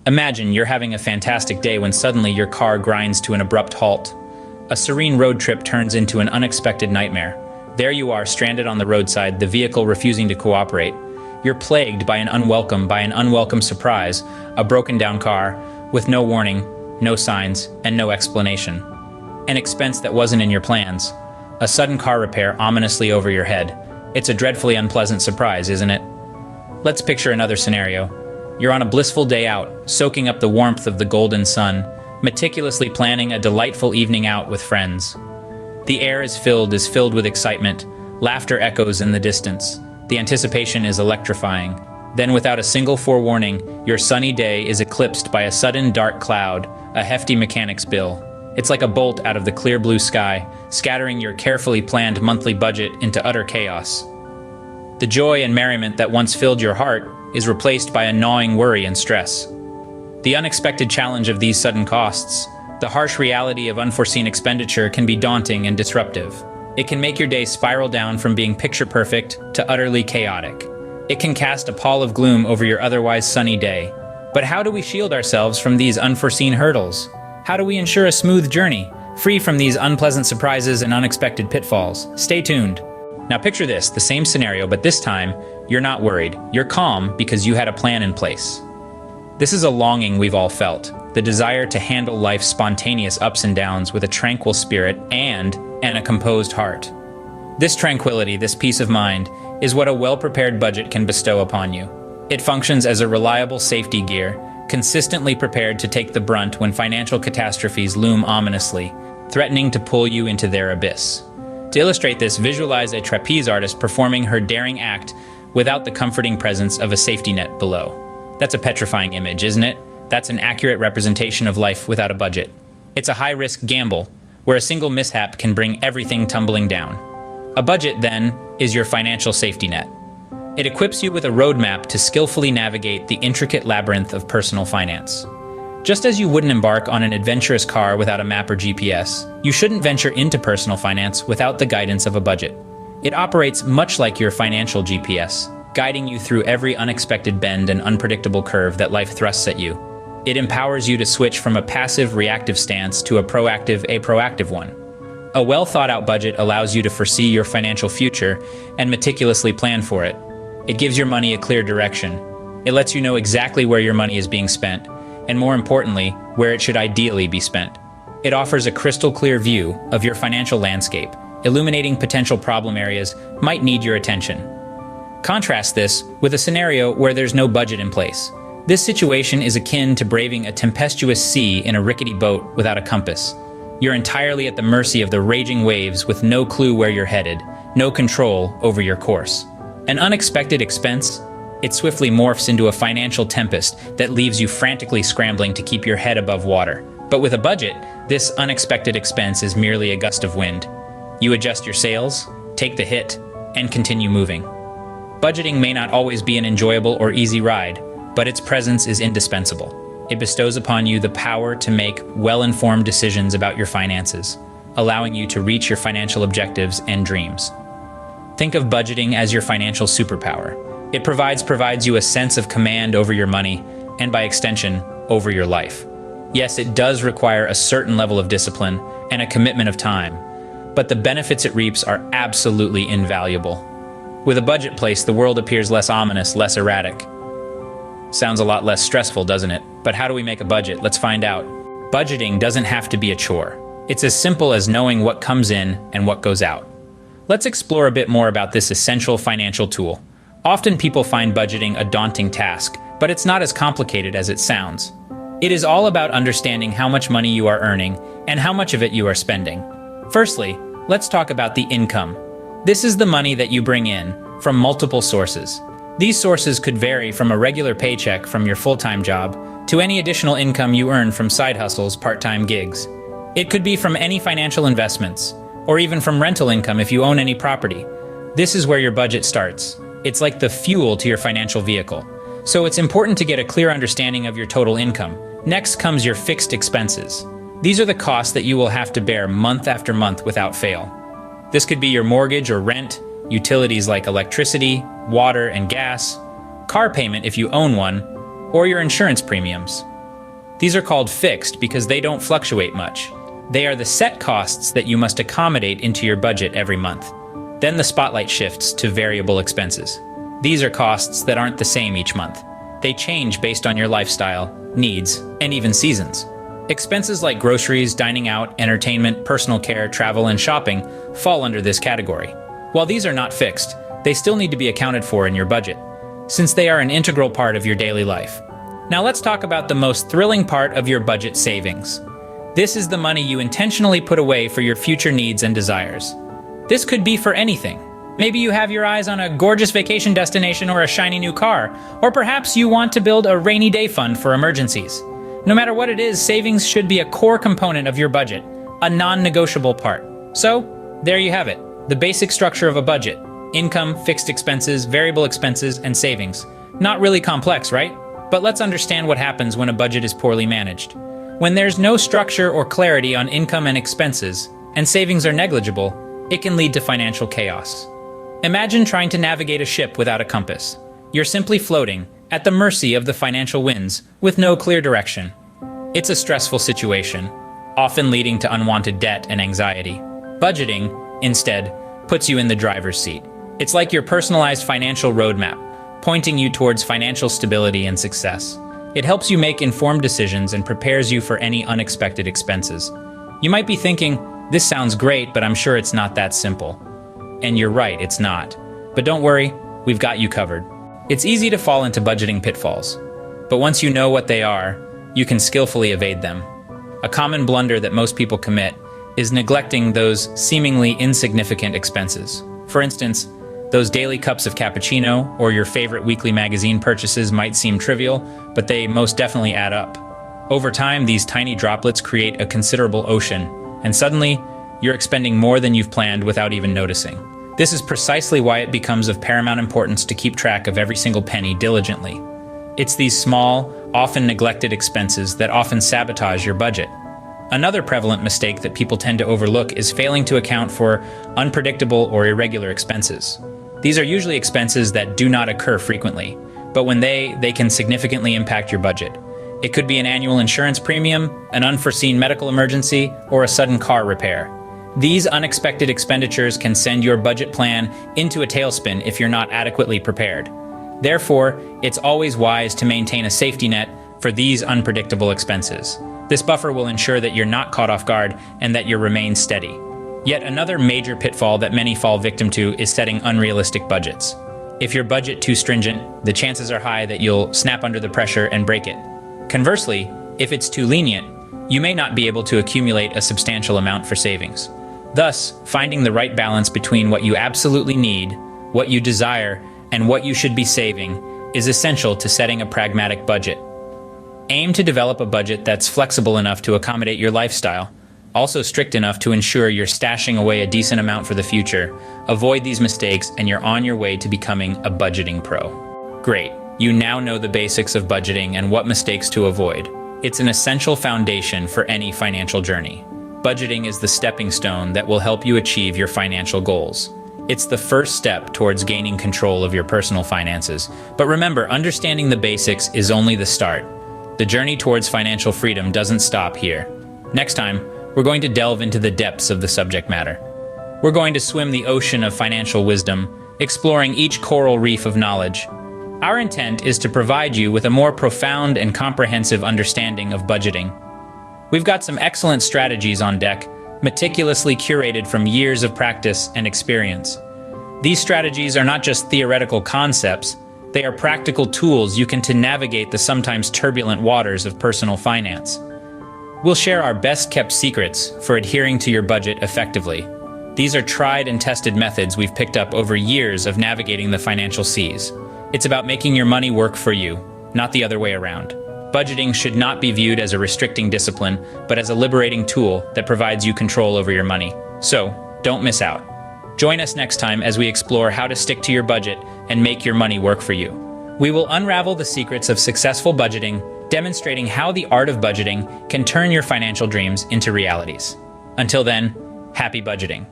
Imagine you're having a fantastic day when suddenly your car grinds to an abrupt halt. A serene road trip turns into an unexpected nightmare. There you are, stranded on the roadside, the vehicle refusing to cooperate. You're plagued by an unwelcome surprise, a broken down car, with no warning, no signs, and no explanation. An expense that wasn't in your plans. A sudden car repair ominously over your head. It's a dreadfully unpleasant surprise, isn't it? Let's picture another scenario. You're on a blissful day out, soaking up the warmth of the golden sun, meticulously planning a delightful evening out with friends. The air is filled with excitement. Laughter echoes in the distance. The anticipation is electrifying. Then, without a single forewarning, your sunny day is eclipsed by a sudden dark cloud, a hefty mechanic's bill. It's like a bolt out of the clear blue sky, scattering your carefully planned monthly budget into utter chaos. The joy and merriment that once filled your heart is replaced by a gnawing worry and stress. The unexpected challenge of these sudden costs, the harsh reality of unforeseen expenditure, can be daunting and disruptive. It can make your day spiral down from being picture perfect to utterly chaotic. It can cast a pall of gloom over your otherwise sunny day. But how do we shield ourselves from these unforeseen hurdles? How do we ensure a smooth journey, free from these unpleasant surprises and unexpected pitfalls? Stay tuned. Now picture this, the same scenario, but this time, you're not worried. You're calm because you had a plan in place. This is a longing we've all felt, the desire to handle life's spontaneous ups and downs with a tranquil spirit and a composed heart. This tranquility, this peace of mind, is what a well-prepared budget can bestow upon you. It functions as a reliable safety gear, consistently prepared to take the brunt when financial catastrophes loom ominously, threatening to pull you into their abyss. To illustrate this, visualize a trapeze artist performing her daring act without the comforting presence of a safety net below. That's a petrifying image, isn't it? That's an accurate representation of life without a budget. It's a high-risk gamble, where a single mishap can bring everything tumbling down. A budget, then, is your financial safety net. It equips you with a roadmap to skillfully navigate the intricate labyrinth of personal finance. Just as you wouldn't embark on an adventurous car without a map or GPS, you shouldn't venture into personal finance without the guidance of a budget. It operates much like your financial GPS, guiding you through every unexpected bend and unpredictable curve that life thrusts at you. It empowers you to switch from a passive, reactive stance to a proactive one. A well-thought-out budget allows you to foresee your financial future and meticulously plan for it. It gives your money a clear direction. It lets you know exactly where your money is being spent, and more importantly, where it should ideally be spent. It offers a crystal-clear view of your financial landscape, illuminating potential problem areas might need your attention. Contrast this with a scenario where there's no budget in place. This situation is akin to braving a tempestuous sea in a rickety boat without a compass. You're entirely at the mercy of the raging waves with no clue where you're headed, no control over your course. An unexpected expense, it swiftly morphs into a financial tempest that leaves you frantically scrambling to keep your head above water. But with a budget, this unexpected expense is merely a gust of wind. You adjust your sails, take the hit, and continue moving. Budgeting may not always be an enjoyable or easy ride, but its presence is indispensable. It bestows upon you the power to make well-informed decisions about your finances, allowing you to reach your financial objectives and dreams. Think of budgeting as your financial superpower. It provides you a sense of command over your money, and by extension, over your life. Yes, it does require a certain level of discipline and a commitment of time, but the benefits it reaps are absolutely invaluable. With a budget placed, the world appears less ominous, less erratic. Sounds a lot less stressful, doesn't it? But how do we make a budget? Let's find out. Budgeting doesn't have to be a chore. It's as simple as knowing what comes in and what goes out. Let's explore a bit more about this essential financial tool. Often people find budgeting a daunting task, but it's not as complicated as it sounds. It is all about understanding how much money you are earning and how much of it you are spending. Firstly, let's talk about the income. This is the money that you bring in from multiple sources. These sources could vary from a regular paycheck from your full-time job to any additional income you earn from side hustles, part-time gigs. It could be from any financial investments, or even from rental income if you own any property. This is where your budget starts. It's like the fuel to your financial vehicle. So it's important to get a clear understanding of your total income. Next comes your fixed expenses. These are the costs that you will have to bear month after month without fail. This could be your mortgage or rent, utilities like electricity, water and gas, car payment if you own one, or your insurance premiums. These are called fixed because they don't fluctuate much. They are the set costs that you must accommodate into your budget every month. Then the spotlight shifts to variable expenses. These are costs that aren't the same each month. They change based on your lifestyle, needs, and even seasons. Expenses like groceries, dining out, entertainment, personal care, travel, and shopping fall under this category. While these are not fixed, they still need to be accounted for in your budget, since they are an integral part of your daily life. Now let's talk about the most thrilling part of your budget: savings. This is the money you intentionally put away for your future needs and desires. This could be for anything. Maybe you have your eyes on a gorgeous vacation destination or a shiny new car, or perhaps you want to build a rainy day fund for emergencies. No matter what it is, savings should be a core component of your budget, a non-negotiable part. So, there you have it, the basic structure of a budget: income, fixed expenses, variable expenses, and savings. Not really complex, right? But let's understand what happens when a budget is poorly managed. When there's no structure or clarity on income and expenses, and savings are negligible, it can lead to financial chaos. Imagine trying to navigate a ship without a compass. You're simply floating, at the mercy of the financial winds, with no clear direction. It's a stressful situation, often leading to unwanted debt and anxiety. Budgeting, instead, puts you in the driver's seat. It's like your personalized financial roadmap, pointing you towards financial stability and success. It helps you make informed decisions and prepares you for any unexpected expenses. You might be thinking, this sounds great, but I'm sure it's not that simple. And you're right, it's not. But don't worry, we've got you covered. It's easy to fall into budgeting pitfalls, but once you know what they are, you can skillfully evade them. A common blunder that most people commit is neglecting those seemingly insignificant expenses. For instance, those daily cups of cappuccino or your favorite weekly magazine purchases might seem trivial, but they most definitely add up. Over time, these tiny droplets create a considerable ocean, and suddenly, you're expending more than you've planned without even noticing. This is precisely why it becomes of paramount importance to keep track of every single penny diligently. It's these small, often neglected expenses that often sabotage your budget. Another prevalent mistake that people tend to overlook is failing to account for unpredictable or irregular expenses. These are usually expenses that do not occur frequently, but when they can significantly impact your budget. It could be an annual insurance premium, an unforeseen medical emergency, or a sudden car repair. These unexpected expenditures can send your budget plan into a tailspin if you're not adequately prepared. Therefore, it's always wise to maintain a safety net for these unpredictable expenses. This buffer will ensure that you're not caught off guard and that you remain steady. Yet another major pitfall that many fall victim to is setting unrealistic budgets. If your budget too stringent, the chances are high that you'll snap under the pressure and break it. Conversely, if it's too lenient, you may not be able to accumulate a substantial amount for savings. Thus, finding the right balance between what you absolutely need, what you desire, and what you should be saving is essential to setting a pragmatic budget. Aim to develop a budget that's flexible enough to accommodate your lifestyle, also strict enough to ensure you're stashing away a decent amount for the future. Avoid these mistakes and you're on your way to becoming a budgeting pro. Great, you now know the basics of budgeting and what mistakes to avoid. It's an essential foundation for any financial journey. Budgeting is the stepping stone that will help you achieve your financial goals. It's the first step towards gaining control of your personal finances. But remember, understanding the basics is only the start. The journey towards financial freedom doesn't stop here. Next time, we're going to delve into the depths of the subject matter. We're going to swim the ocean of financial wisdom, exploring each coral reef of knowledge. Our intent is to provide you with a more profound and comprehensive understanding of budgeting. We've got some excellent strategies on deck, meticulously curated from years of practice and experience. These strategies are not just theoretical concepts, they are practical tools you can to navigate the sometimes turbulent waters of personal finance. We'll share our best-kept secrets for adhering to your budget effectively. These are tried and tested methods we've picked up over years of navigating the financial seas. It's about making your money work for you, not the other way around. Budgeting should not be viewed as a restricting discipline, but as a liberating tool that provides you control over your money. So, don't miss out. Join us next time as we explore how to stick to your budget and make your money work for you. We will unravel the secrets of successful budgeting, demonstrating how the art of budgeting can turn your financial dreams into realities. Until then, happy budgeting.